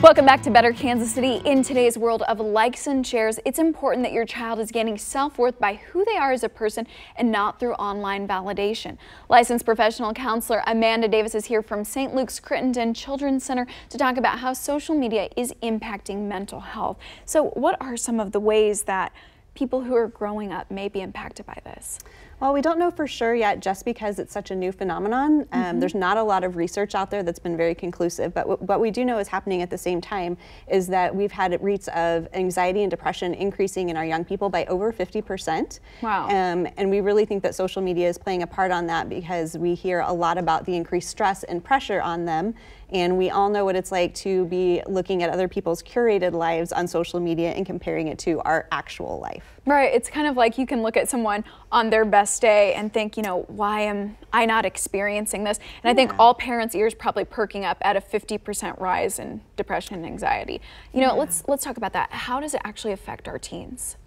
Welcome back to Better Kansas City. In today's world of likes and shares, it's important that your child is gaining self-worth by who they are as a person and not through online validation. Licensed professional counselor Amanda Davis is here from St. Luke's Crittenden Children's Center to talk about how social media is impacting mental health. So what are some of the ways that people who are growing up may be impacted by this? Well, we don't know for sure yet just because it's such a new phenomenon. There's not a lot of research out there that's been very conclusive, but what we do know is happening at the same time is that we've had rates of anxiety and depression increasing in our young people by over 50%. Wow. And we really think that social media is playing a part on that because we hear a lot about the increased stress and pressure on them. And we all know what it's like to be looking at other people's curated lives on social media and comparing it to our actual life. Right, it's kind of like you can look at someone on their best day and think, you know, why am I not experiencing this? And I think all parents' ears probably perking up at a 50% rise in depression and anxiety. You know, let's talk about that. How does it actually affect our teens?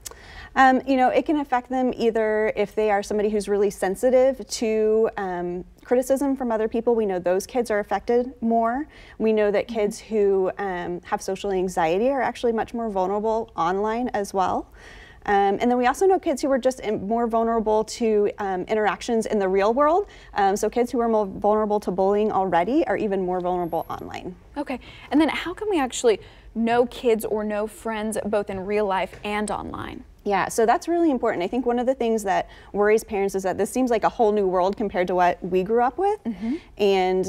You know, it can affect them either if they are somebody who's really sensitive to criticism from other people. We know those kids are affected more. We know that kids who have social anxiety are actually much more vulnerable online as well. And then we also know kids who are just more vulnerable to interactions in the real world. So kids who are more vulnerable to bullying already are even more vulnerable online. Okay, and then how can we actually know kids or know friends both in real life and online? Yeah, so that's really important. I think one of the things that worries parents is that this seems like a whole new world compared to what we grew up with. And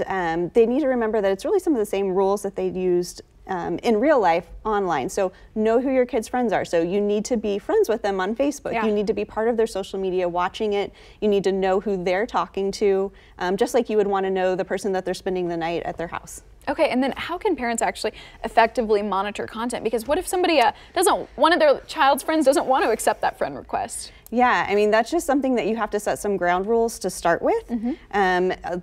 they need to remember that it's really some of the same rules that they used in real life online. So know who your kids' friends are. So you need to be friends with them on Facebook. You need to be part of their social media, watching it. You need to know who they're talking to, just like you would want to know the person that they're spending the night at their house. Okay, and then how can parents actually effectively monitor content? Because what if somebody one of their child's friends doesn't want to accept that friend request? Yeah, I mean, that's just something that you have to set some ground rules to start with.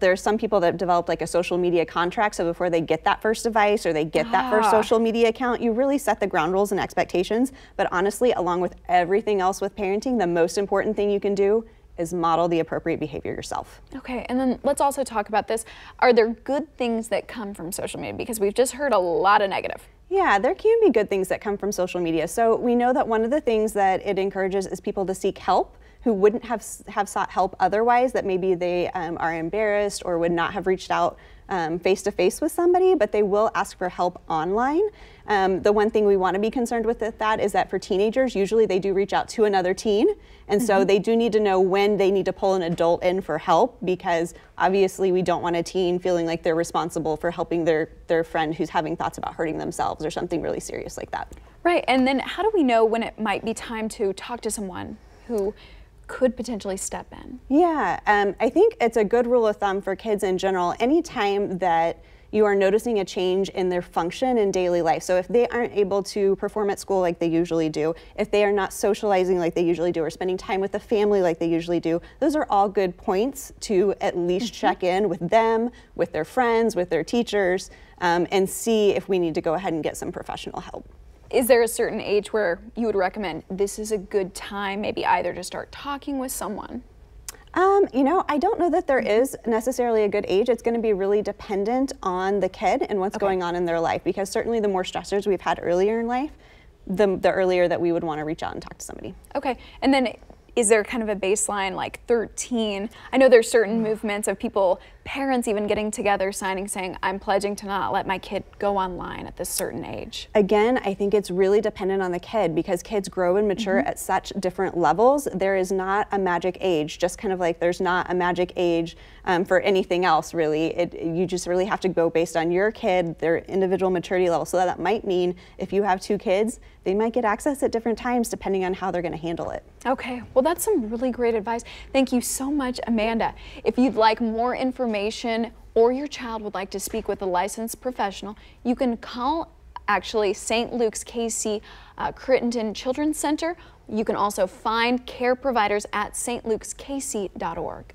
There's some people that have developed like a social media contract, so before they get that first device or they get that first social media account, you really set the ground rules and expectations. But honestly, along with everything else with parenting, the most important thing you can do is model the appropriate behavior yourself. Okay, and then let's also talk about this. Are there good things that come from social media? Because we've just heard a lot of negative. Yeah, there can be good things that come from social media. So we know that one of the things that it encourages is people to seek help who wouldn't have sought help otherwise, that maybe they are embarrassed or would not have reached out face-to-face with somebody, but they will ask for help online. The one thing we want to be concerned with that is that for teenagers, usually they do reach out to another teen, and so they do need to know when they need to pull an adult in for help, because obviously we don't want a teen feeling like they're responsible for helping their friend who's having thoughts about hurting themselves or something really serious like that. Right, and then how do we know when it might be time to talk to someone who could potentially step in? Yeah, I think it's a good rule of thumb for kids in general. Anytime that you are noticing a change in their function in daily life. So if they aren't able to perform at school like they usually do, if they are not socializing like they usually do, or spending time with the family like they usually do, those are all good points to at least check in with them, with their friends, with their teachers, and see if we need to go ahead and get some professional help. Is there a certain age where you would recommend this is a good time, maybe either to start talking with someone? You know, I don't know that there is necessarily a good age. It's going to be really dependent on the kid and what's going on in their life, because certainly the more stressors we've had earlier in life, the earlier that we would want to reach out and talk to somebody. Okay, and then is there kind of a baseline like 13? I know there's certain movements of people, parents even getting together, signing, saying, I'm pledging to not let my kid go online at this certain age. Again, I think it's really dependent on the kid, because kids grow and mature at such different levels. There is not a magic age, just kind of like there's not a magic age for anything else, really. You just really have to go based on your kid, their individual maturity level. So that might mean if you have 2 kids, they might get access at different times depending on how they're going to handle it. Okay, well, that's some really great advice. Thank you so much, Amanda. If you'd like more information or your child would like to speak with a licensed professional, you can call actually St. Luke's KC Crittenden Children's Center. You can also find care providers at stlukeskc.org.